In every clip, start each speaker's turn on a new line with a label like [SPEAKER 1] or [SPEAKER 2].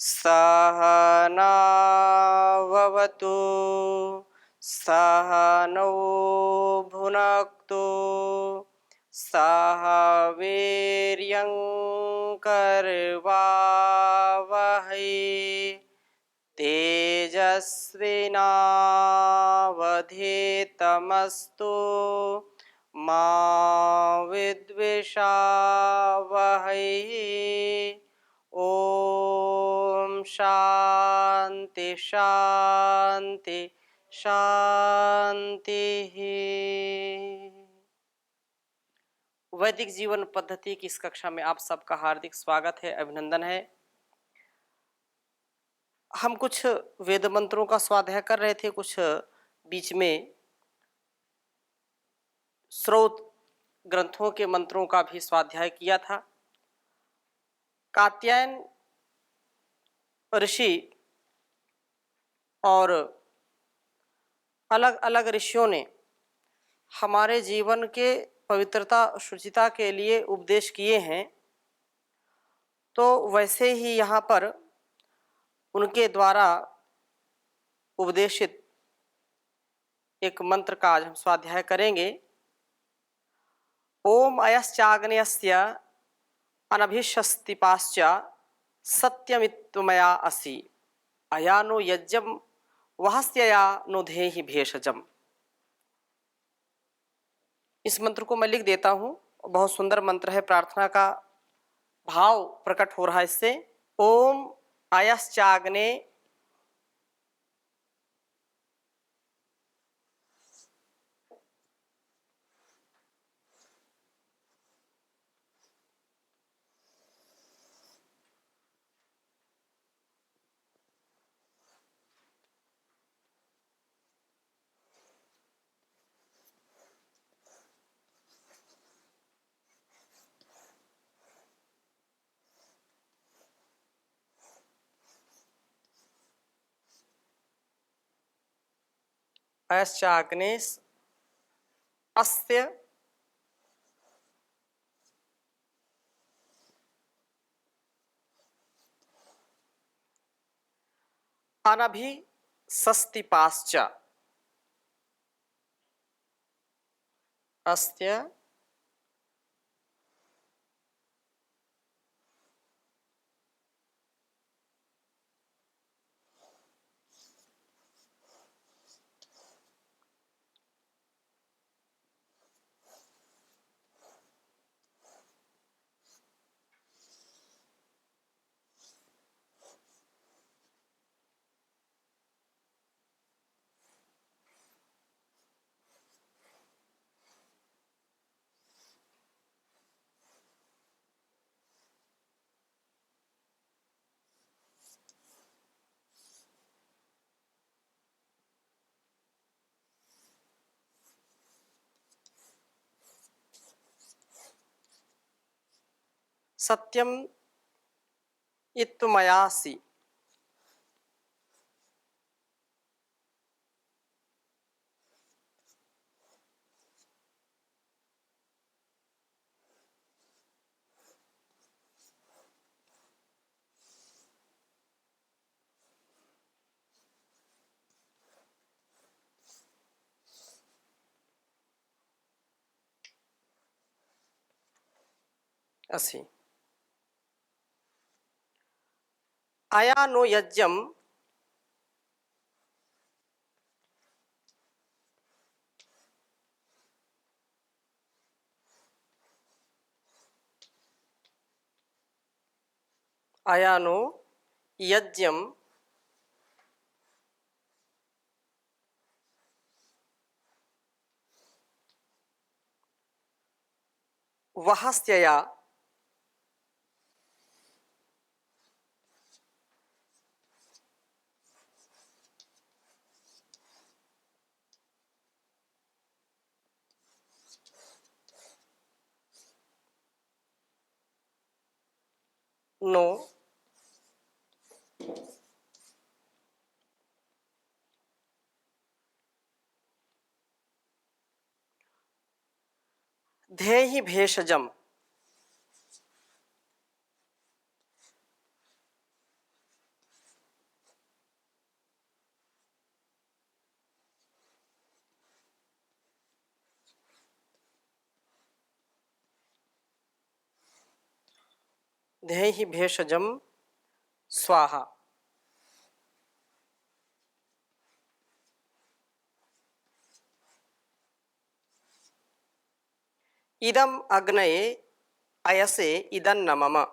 [SPEAKER 1] सहनाववतु सहनौ भुनक्तु सह वीर्यङ्करवावहै तेजस्विनावधीतमस्तु मा विद्विषावहै। ओम शांति शांति शांति। वैदिक जीवन पद्धति की इस कक्षा में आप सबका हार्दिक स्वागत है, अभिनंदन है। हम कुछ वेद मंत्रों का स्वाध्याय कर रहे थे, कुछ बीच में स्रोत ग्रंथों के मंत्रों का भी स्वाध्याय किया था। कात्यायन ऋषि और अलग अलग ऋषियों ने हमारे जीवन के पवित्रता शुचिता के लिए उपदेश किए हैं, तो वैसे ही यहाँ पर उनके द्वारा उपदेशित एक मंत्र का आज हम स्वाध्याय करेंगे। ओम अयश्चाग्नेयस्य अनभिषस्तिपाश्च सत्यमित्वमया असि अयानो यज्ञम वहस्यया नो धेहि भेषजम। इस मंत्र को मैं लिख देता हूँ, बहुत सुंदर मंत्र है, प्रार्थना का भाव प्रकट हो रहा है इससे। ओम अयश्चाग्ने अयश्चाग्नेस अस्य अनभिषस्तिपाश्च अस्य सत्यम इत्वमयासि। असि अयानो यज्ञम अयानो यज्ञम वहस्यया नो धेहि भेषजम। धेहि भेषजम स्वाहा। इदम अग्नये अयसे इदन्नमम।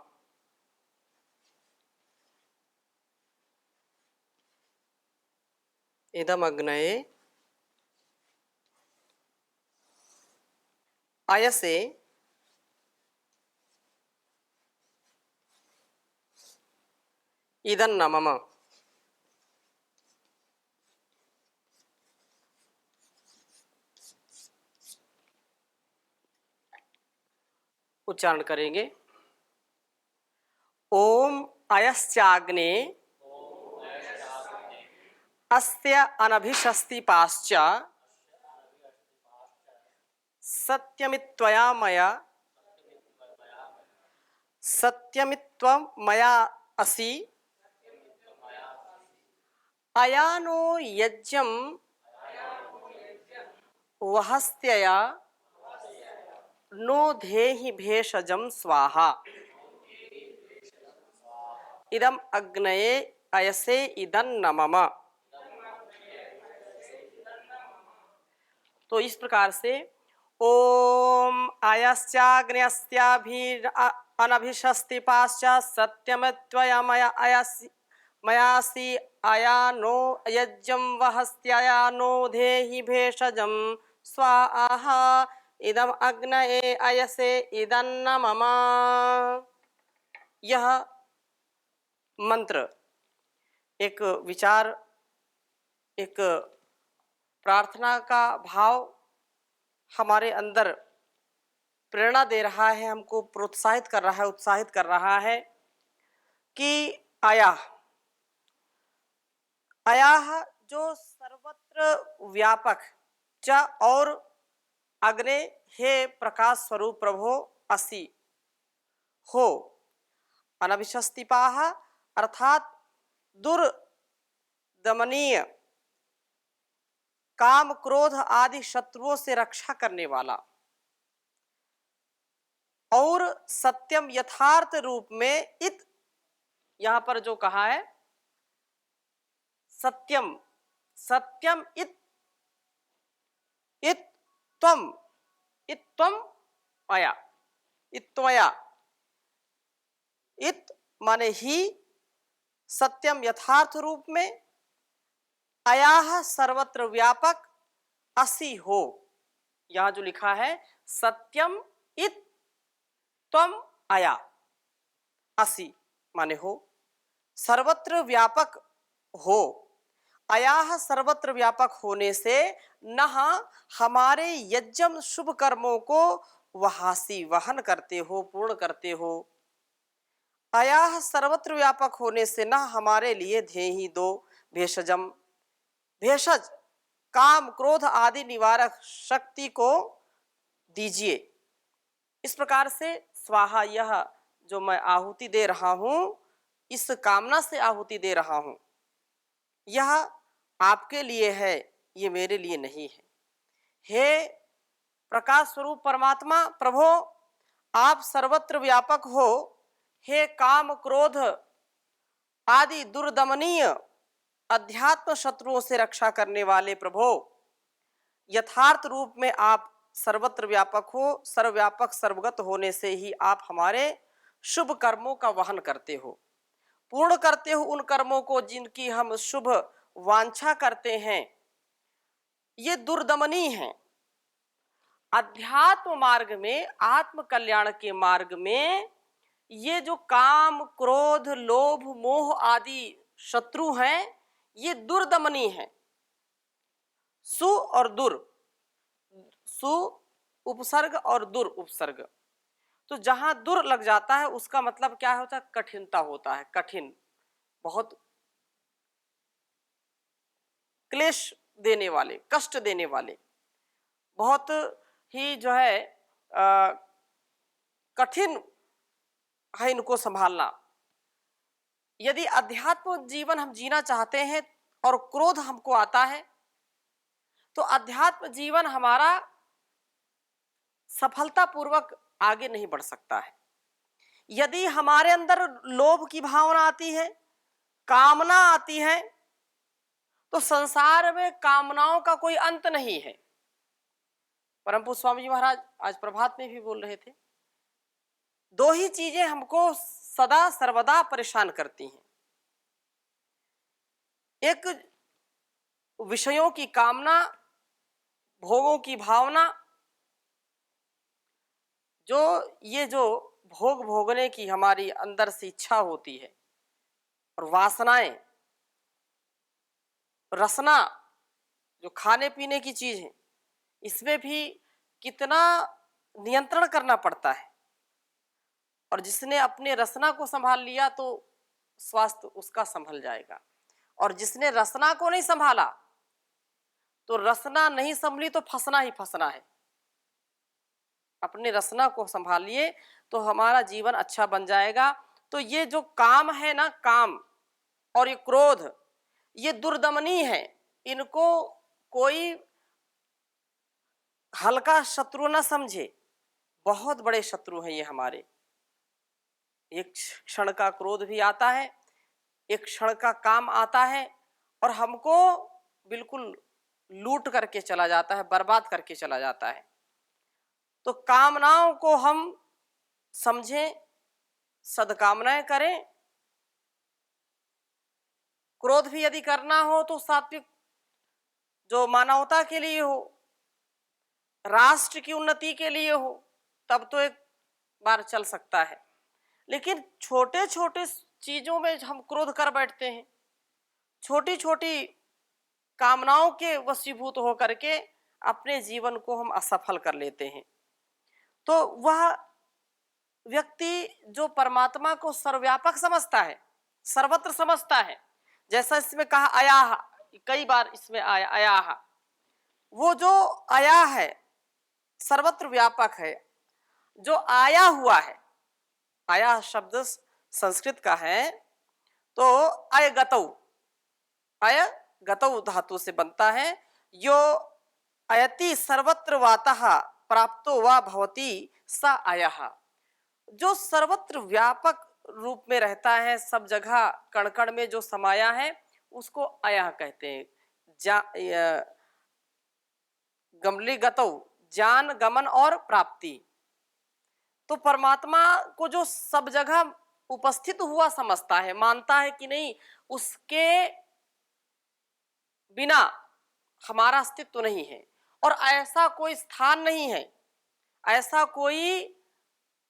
[SPEAKER 1] इदम अग्नये अयसे इदन्नमम। उच्चारण करेंगे। ओम अयश्चाग्ने अस्य अनभिषस्तिपाश्च सत्यमित्त्वया मया सत्यमित्त्वं मया असि अयानो यज्ञं वहस्त्यया नो धेहि भेषजं स्वाहा। इदम अग्नये अयसे इदन्नमम। तो इस प्रकार से ओम अयश्चाग्न्यस्याभिर अनभिषस्तिपाश्च सत्यमित्त्वया मयासि अयानो यज्ञं वहस्त्यया नो धेहि भेषजं स्वाहा। इदम अग्नये अयसे इदन्नमम। यह मंत्र एक विचार, एक प्रार्थना का भाव हमारे अंदर प्रेरणा दे रहा है, हमको प्रोत्साहित कर रहा है, उत्साहित कर रहा है कि आयाह आयाह जो सर्वत्र व्यापक च और अग्ने हे प्रकाश स्वरूप प्रभो असि हो। अनभिषस्तिपाह अर्थात दुर्दमनीय काम क्रोध आदि शत्रुओं से रक्षा करने वाला और सत्यम यथार्थ रूप में इत, यहां पर जो कहा है सत्यम, सत्यम इत इत त्वम, इत त्वम अया, इत्वया, इत माने ही, सत्यम यथार्थ रूप में, अयाह सर्वत्र व्यापक, असि हो। यहां जो लिखा है सत्यम इत त्वम अया, असि माने हो, सर्वत्र व्यापक हो। अयाह सर्वत्र व्यापक होने से न हमारे यज्ञम शुभ कर्मों को वहासी वहन करते हो, पूर्ण करते हो। अयाह सर्वत्र व्यापक होने से न हमारे लिए धेहि दो भेषजम, भेषज काम क्रोध आदि निवारक शक्ति को दीजिए। इस प्रकार से स्वाहा, यह जो मैं आहुति दे रहा हूं, इस कामना से आहुति दे रहा हूं, यह आपके लिए है, ये मेरे लिए नहीं है। हे प्रकाश स्वरूप परमात्मा प्रभो, आप सर्वत्र व्यापक हो। हे काम क्रोध आदि दुर्दमनीय अध्यात्म शत्रुओं से रक्षा करने वाले प्रभो, यथार्थ रूप में आप सर्वत्र व्यापक हो। सर्वव्यापक सर्वगत होने से ही आप हमारे शुभ कर्मों का वहन करते हो, पूर्ण करते हो उन कर्मों को जिनकी हम शुभ वांछा करते हैं। ये दुर्दमनी है। अध्यात्म मार्ग में, आत्म कल्याण के मार्ग में ये जो काम क्रोध लोभ मोह आदि शत्रु हैं, ये दुर्दमनी है। सु और दुर, सु उपसर्ग और दुर उपसर्ग, तो जहां दुर लग जाता है उसका मतलब क्या होता है? कठिनता होता है, कठिन, बहुत क्लेश देने वाले, कष्ट देने वाले, बहुत ही जो है कठिन है इनको संभालना। यदि अध्यात्म जीवन हम जीना चाहते हैं और क्रोध हमको आता है, तो अध्यात्म जीवन हमारा सफलतापूर्वक आगे नहीं बढ़ सकता है। यदि हमारे अंदर लोभ की भावना आती है, कामना आती है, तो संसार में कामनाओं का कोई अंत नहीं है। परम पूज्य स्वामी जी महाराज आज प्रभात में भी बोल रहे थे, दो ही चीजें हमको सदा सर्वदा परेशान करती हैं, एक विषयों की कामना, भोगों की भावना, जो भोग भोगने की हमारी अंदर से इच्छा होती है, और वासनाएं, रसना जो खाने पीने की चीज है, इसमें भी कितना नियंत्रण करना पड़ता है। और जिसने अपने रसना को संभाल लिया तो स्वास्थ्य उसका संभल जाएगा, और जिसने रसना को नहीं संभाला तो रसना नहीं संभली तो फंसना ही फंसना है। अपने रसना को संभालिए तो हमारा जीवन अच्छा बन जाएगा। तो ये जो काम है ना, काम और ये क्रोध, ये दुर्दमनी है, इनको कोई हल्का शत्रु न समझे, बहुत बड़े शत्रु हैं ये हमारे। एक क्षण का क्रोध भी आता है, एक क्षण का काम आता है, और हमको बिल्कुल लूट करके चला जाता है, बर्बाद करके चला जाता है। तो कामनाओं को हम समझें, सद्कामनाएं करें। क्रोध भी यदि करना हो तो सात्विक, जो मानवता के लिए हो, राष्ट्र की उन्नति के लिए हो, तब तो एक बार चल सकता है। लेकिन छोटे छोटे चीजों में हम क्रोध कर बैठते हैं, छोटी छोटी कामनाओं के वशीभूत होकर के अपने जीवन को हम असफल कर लेते हैं। तो वह व्यक्ति जो परमात्मा को सर्वव्यापक समझता है, सर्वत्र समझता है, जैसा इसमें कहा अयाह, कई बार इसमें आया अयाह, वो जो आया है सर्वत्र व्यापक है, जो आया हुआ है। आया शब्द संस्कृत का है, तो अय गतौ, अय गतौ धातु से बनता है। यो अयति सर्वत्र वातः प्राप्तो वा भवति स अयः, जो सर्वत्र व्यापक रूप में रहता है, सब जगह कण कण में जो समाया है, उसको अयः कहते हैं। गमली गतौ, ज्ञान, गमन और प्राप्ति। तो परमात्मा को जो सब जगह उपस्थित हुआ समझता है, मानता है कि नहीं, उसके बिना हमारा अस्तित्व नहीं है, और ऐसा कोई स्थान नहीं है, ऐसा कोई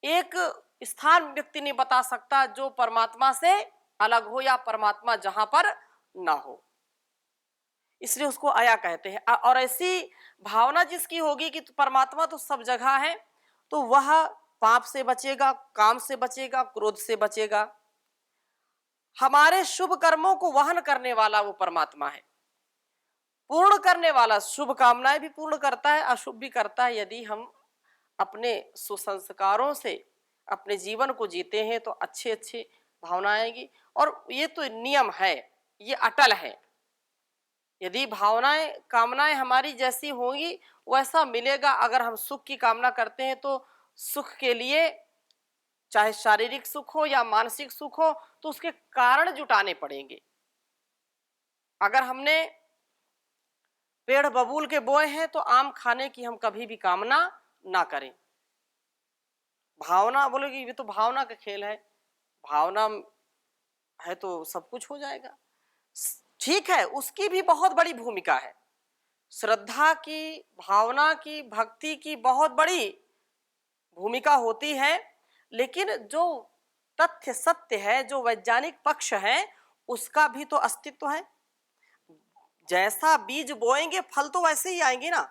[SPEAKER 1] एक स्थान व्यक्ति नहीं बता सकता जो परमात्मा से अलग हो, या परमात्मा जहां पर ना हो, इसलिए उसको आया कहते हैं। और ऐसी भावना जिसकी होगी कि परमात्मा तो सब जगह है, तो वह पाप से बचेगा, काम से बचेगा, क्रोध से बचेगा। हमारे शुभ कर्मों को वहन करने वाला वो परमात्मा है, पूर्ण करने वाला, शुभ कामनाएं भी पूर्ण करता है, अशुभ भी करता है। यदि हम अपने सुसंस्कारों से अपने जीवन को जीते हैं तो अच्छे अच्छे भावनाएं आएगी। और ये तो नियम है, ये अटल है। यदि भावनाएं, कामनाएं हमारी जैसी होंगी वैसा मिलेगा। अगर हम सुख की कामना करते हैं तो सुख के लिए, चाहे शारीरिक सुख हो या मानसिक सुख हो, तो उसके कारण जुटाने पड़ेंगे। अगर हमने पेड़ बबूल के बोए हैं तो आम खाने की हम कभी भी कामना ना करें। भावना बोलोगी ये तो भावना का खेल है, भावना है तो सब कुछ हो जाएगा। ठीक है, उसकी भी बहुत बड़ी भूमिका है। श्रद्धा की, भावना की, भक्ति की बहुत बड़ी भूमिका होती है, लेकिन जो तथ्य सत्य है, जो वैज्ञानिक पक्ष है, उसका भी तो अस्तित्व है। जैसा बीज बोएंगे फल तो वैसे ही आएंगे ना।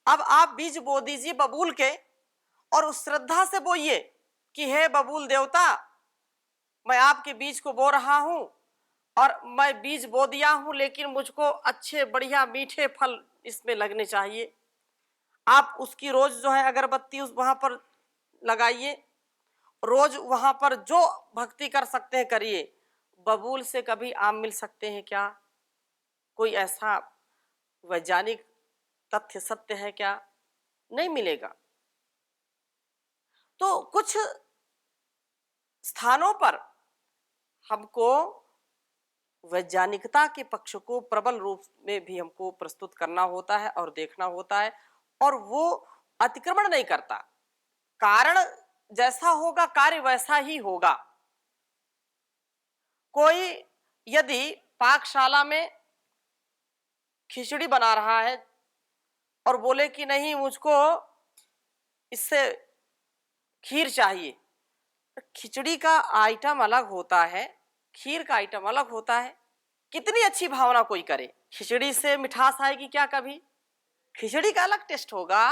[SPEAKER 1] अब आप बीज बो दीजिए बबूल के, और उस श्रद्धा से बोइए कि हे बबूल देवता, मैं आपके बीज को बो रहा हूं, और मैं बीज बो दिया हूं, लेकिन मुझको अच्छे बढ़िया मीठे फल इसमें लगने चाहिए। आप उसकी रोज जो है अगरबत्ती उस वहां पर लगाइए, रोज वहां पर जो भक्ति कर सकते हैं करिए। बबूल से कभी आम मिल सकते हैं क्या? कोई ऐसा वैज्ञानिक तथ्य सत्य है क्या? नहीं मिलेगा। तो कुछ स्थानों पर हमको वैज्ञानिकता के पक्ष को प्रबल रूप में भी हमको प्रस्तुत करना होता है और देखना होता है, और वो अतिक्रमण नहीं करता। कारण जैसा होगा कार्य वैसा ही होगा। कोई यदि पाकशाला में खिचड़ी बना रहा है और बोले कि नहीं मुझको इससे खीर चाहिए, तो खिचड़ी का आइटम अलग होता है, खीर का आइटम अलग होता है। कितनी अच्छी भावना कोई करे, खिचड़ी से मिठास आएगी क्या कभी? खिचड़ी का अलग टेस्ट होगा,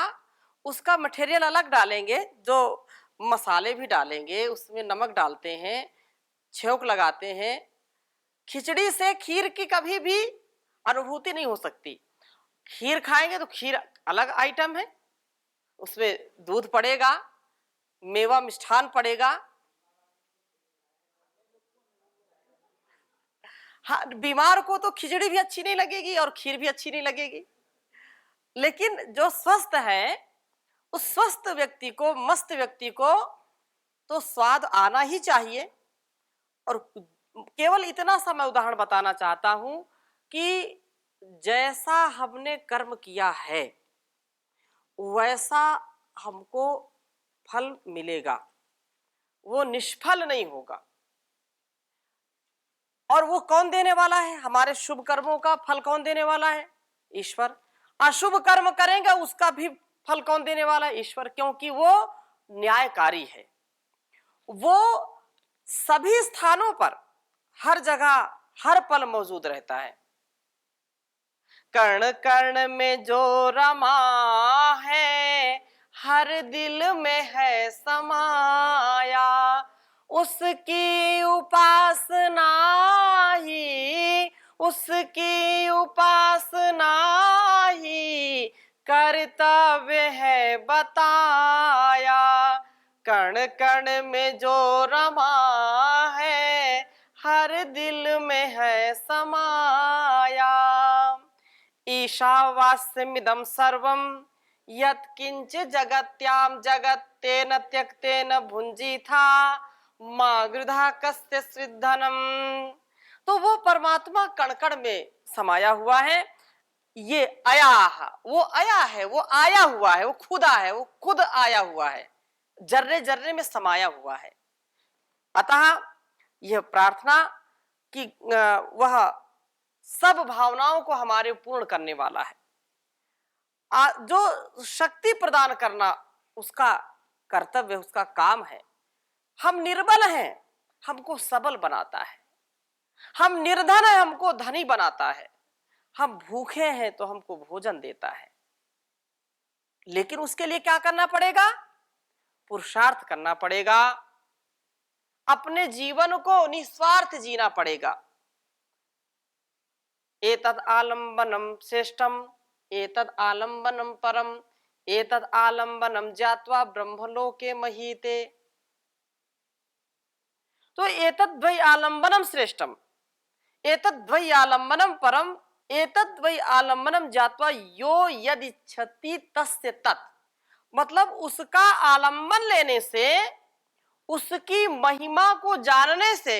[SPEAKER 1] उसका मटेरियल अलग डालेंगे, जो मसाले भी डालेंगे, उसमें नमक डालते हैं, छौंक लगाते हैं। खिचड़ी से खीर की कभी भी अनुभूति नहीं हो सकती। खीर खाएंगे तो खीर अलग आइटम है, उसमें दूध पड़ेगा, मेवा मिष्ठान पड़ेगा। हाँ, बीमार को तो खिचड़ी भी अच्छी नहीं लगेगी और खीर भी अच्छी नहीं लगेगी, लेकिन जो स्वस्थ है उस स्वस्थ व्यक्ति को, मस्त व्यक्ति को तो स्वाद आना ही चाहिए। और केवल इतना सा मैं उदाहरण बताना चाहता हूं कि जैसा हमने कर्म किया है वैसा हमको फल मिलेगा, वो निष्फल नहीं होगा। और वो कौन देने वाला है? हमारे शुभ कर्मों का फल कौन देने वाला है? ईश्वर। अशुभ कर्म करेंगे उसका भी फल कौन देने वाला है? ईश्वर, क्योंकि वो न्यायकारी है। वो सभी स्थानों पर, हर जगह, हर पल मौजूद रहता है। कर्ण कर्ण में जो रमा है, हर दिल में है समाया, उसकी उपासना ही, उसकी उपासना ही कर्तव्य है बताया। कण कण में जो रमा है, हर दिल में है समाया। ईशावास्यमिदं सर्वं यत्किंच जगत्याम जगत्तेन त्यक्तेन भुंजीथा मा गृधा कस्य स्विद्धनम। तो वो परमात्मा कण कण में समाया हुआ है। ये आया, वो आया है, वो आया हुआ है, वो खुदा है, वो खुद आया हुआ है, जर्रे जर्रे में समाया हुआ है। अतः यह प्रार्थना कि वह सब भावनाओं को हमारे पूर्ण करने वाला है। जो शक्ति प्रदान करना उसका कर्तव्य, उसका काम है। हम निर्बल हैं, हमको सबल बनाता है। हम निर्धन हैं, हमको धनी बनाता है। हम भूखे हैं तो हमको भोजन देता है। लेकिन उसके लिए क्या करना पड़ेगा? पुरुषार्थ करना पड़ेगा, अपने जीवन को निस्वार्थ जीना पड़ेगा। एतद् आलम्बनम श्रेष्ठम, एतद् आलम्बनम परम, एतद् आलम्बनम ज्ञात्वा ब्रह्मलोके महीते। तो एतद् वै आलम्बनम श्रेष्ठम, एतद् वै आलम्बनम परम, एतद् वै आलम्बनम ज्ञात्वा यो यदिच्छति तस्य तत्। मतलब उसका आलम्बन लेने से, उसकी महिमा को जानने से,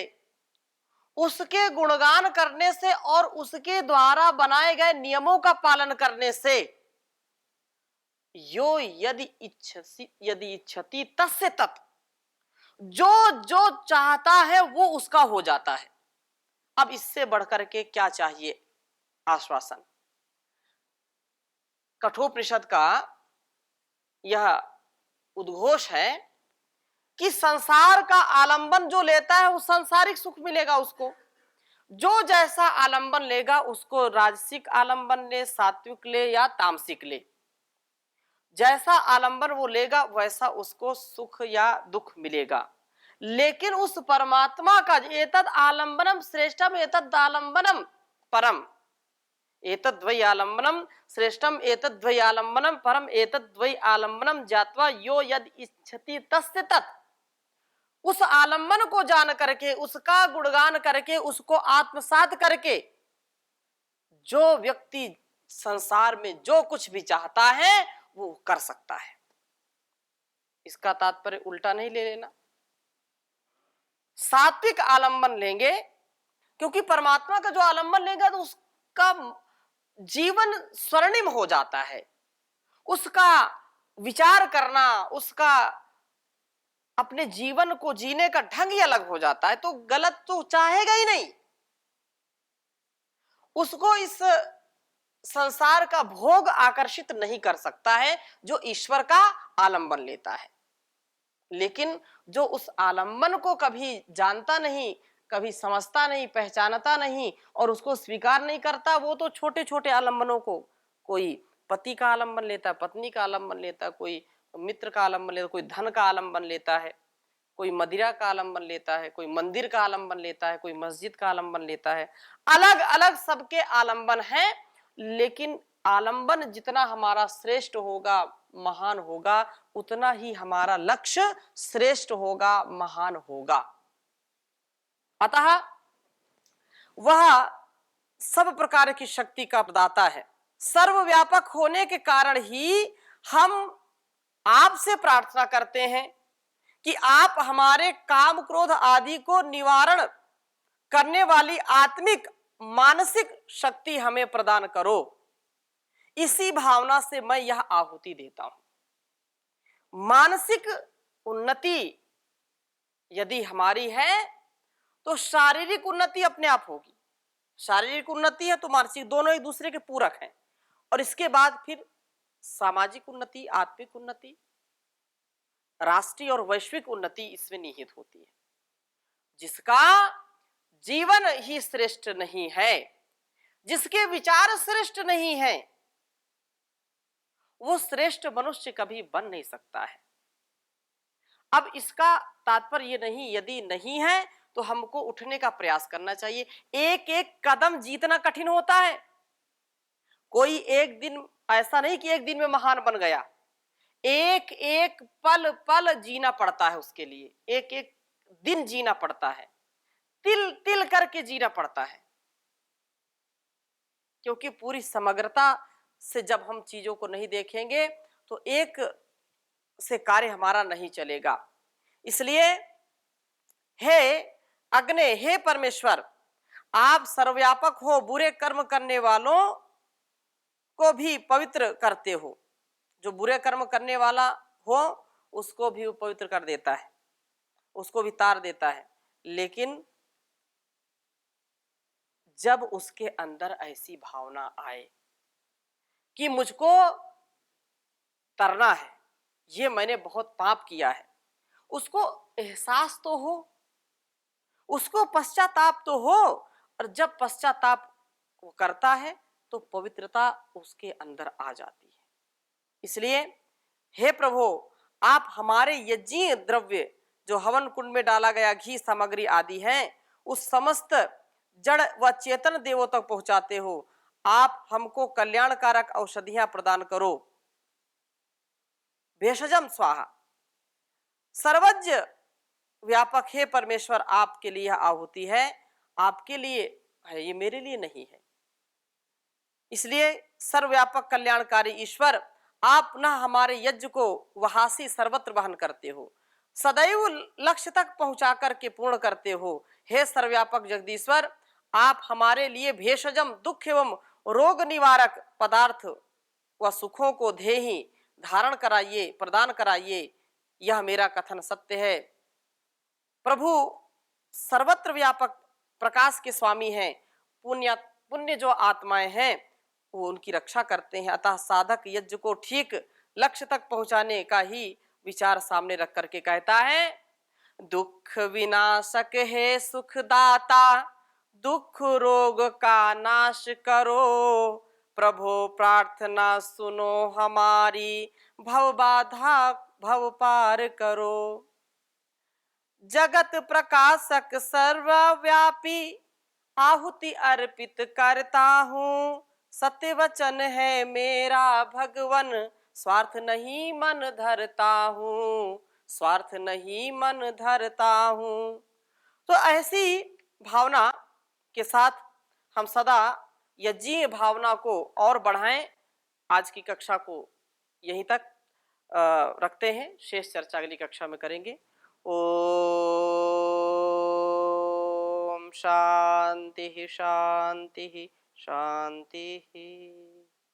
[SPEAKER 1] उसके गुणगान करने से और उसके द्वारा बनाए गए नियमों का पालन करने से, यो यदि इच्छति तस्य तत्, जो जो चाहता है वो उसका हो जाता है। अब इससे बढ़कर के क्या चाहिए? आश्वासन। कठोपनिषद का यह उद्घोष है कि संसार का आलंबन जो लेता है वो सांसारिक सुख मिलेगा उसको। जो जैसा आलंबन लेगा, उसको राजसिक आलंबन ले, सात्विक ले या तामसिक ले, जैसा आलंबन वो लेगा वैसा उसको सुख या दुख मिलेगा। लेकिन उस परमात्मा का एतद् आलंबनम श्रेष्ठम एतद् आलंबनम परम, एतद्वै आलंबनम श्रेष्ठम एतद्वै आलंबनम परम, एतद्वै आलंबनम ज्ञात्वा यो यद इच्छति तस्य तत्। उस आलंबन को जान करके, उसका गुणगान करके, उसको आत्मसात करके जो व्यक्ति संसार में जो कुछ भी चाहता है वो कर सकता है। इसका तात्पर्य उल्टा नहीं ले लेना। सात्विक आलंबन लेंगे, क्योंकि परमात्मा का जो आलंबन लेगा तो उसका जीवन स्वर्णिम हो जाता है, उसका विचार करना, उसका अपने जीवन को जीने का ढंग ही अलग हो जाता है, तो गलत तो चाहेगा ही नहीं। उसको इस संसार का भोग आकर्षित नहीं कर सकता है जो ईश्वर का आलंबन लेता है। लेकिन जो उस आलंबन को कभी जानता नहीं, कभी समझता नहीं, पहचानता नहीं और उसको स्वीकार नहीं करता, वो तो छोटे छोटे आलंबनों को, कोई पति का आलंबन लेता है, पत्नी का आलंबन लेता है, कोई मित्र का आलंबन लेता है, कोई धन का आलंबन लेता है, कोई मदिरा का आलंबन लेता है, कोई मंदिर का आलंबन लेता है, कोई मस्जिद का आलंबन लेता है। अलग अलग सबके आलंबन हैं, लेकिन आलंबन जितना हमारा श्रेष्ठ होगा, महान होगा, उतना ही हमारा लक्ष्य श्रेष्ठ होगा, महान होगा। अतः वह सब प्रकार की शक्ति का प्रदाता है। सर्वव्यापक होने के कारण ही हम आपसे प्रार्थना करते हैं कि आप हमारे काम क्रोध आदि को निवारण करने वाली आत्मिक मानसिक शक्ति हमें प्रदान करो। इसी भावना से मैं यह आहुति देता हूं। मानसिक उन्नति यदि हमारी है तो शारीरिक उन्नति अपने आप होगी। शारीरिक उन्नति है तो मानसिक, दोनों एक दूसरे के पूरक हैं। और इसके बाद फिर सामाजिक उन्नति, आत्मिक उन्नति, राष्ट्रीय और वैश्विक उन्नति इसमें निहित होती है। जिसका जीवन ही श्रेष्ठ नहीं है, जिसके विचार श्रेष्ठ नहीं है, वो श्रेष्ठ मनुष्य कभी बन नहीं सकता है। अब इसका तात्पर्य ये नहीं, यदि नहीं है तो हमको उठने का प्रयास करना चाहिए। एक एक कदम जीतना कठिन होता है। कोई एक दिन, ऐसा नहीं कि एक दिन में महान बन गया, एक एक पल पल जीना पड़ता है उसके लिए, एक एक दिन जीना पड़ता है, तिल तिल करके जीना पड़ता है। क्योंकि पूरी समग्रता से जब हम चीजों को नहीं देखेंगे तो एक से कार्य हमारा नहीं चलेगा। इसलिए हे अग्ने, हे परमेश्वर, आप सर्वव्यापक हो, बुरे कर्म करने वालों को भी पवित्र करते हो। जो बुरे कर्म करने वाला हो उसको भी वो पवित्र कर देता है, उसको भी तार देता है। लेकिन जब उसके अंदर ऐसी भावना आए कि मुझको तरना है, ये मैंने बहुत पाप किया है, उसको एहसास तो हो, उसको पश्चाताप तो हो, और जब पश्चाताप वो करता है तो पवित्रता उसके अंदर आ जाती है। इसलिए हे प्रभु, आप हमारे यज्ञीय द्रव्य जो हवन कुंड में डाला गया घी सामग्री आदि है, उस समस्त जड़ व चेतन देवों तक पहुंचाते हो। आप हमको कल्याणकारक औषधियां प्रदान करो। भेषजम स्वाहा, सर्वज्ञ व्यापक हे परमेश्वर, आपके लिए आहुति है, आपके लिए है, ये मेरे लिए नहीं है। इसलिए सर्वव्यापक कल्याणकारी ईश्वर, आप ना हमारे यज्ञ को वहासी सर्वत्र वहन करते हो, सदैव लक्ष्य तक पहुंचा करके पूर्ण करते हो। हे सर्वव्यापक जगदीश्वर, आप हमारे लिए भेषजम दुख एवं रोग निवारक पदार्थ व सुखों को देहि धारण कराइए, प्रदान कराइए। यह मेरा कथन सत्य है। प्रभु सर्वत्र व्यापक प्रकाश के स्वामी हैं। पुण्य जो आत्माएं हैं वो उनकी रक्षा करते हैं। अतः साधक यज्ञ को ठीक लक्ष्य तक पहुंचाने का ही विचार सामने रख करके कहता है, दुख विनाशक है सुखदाता, दुख रोग का नाश करो, प्रभु प्रार्थना सुनो हमारी, भव बाधा भव पार करो। जगत प्रकाशक सर्वव्यापी, आहुति अर्पित करता हूँ, सत्य वचन है मेरा भगवन, स्वार्थ नहीं मन धरता हूँ, स्वार्थ नहीं मन धरता हूँ। तो ऐसी भावना के साथ हम सदा यज्ञीय भावना को और बढ़ाएं। आज की कक्षा को यहीं तक रखते हैं, शेष चर्चा अगली कक्षा में करेंगे। ओ शांति शांति शांति।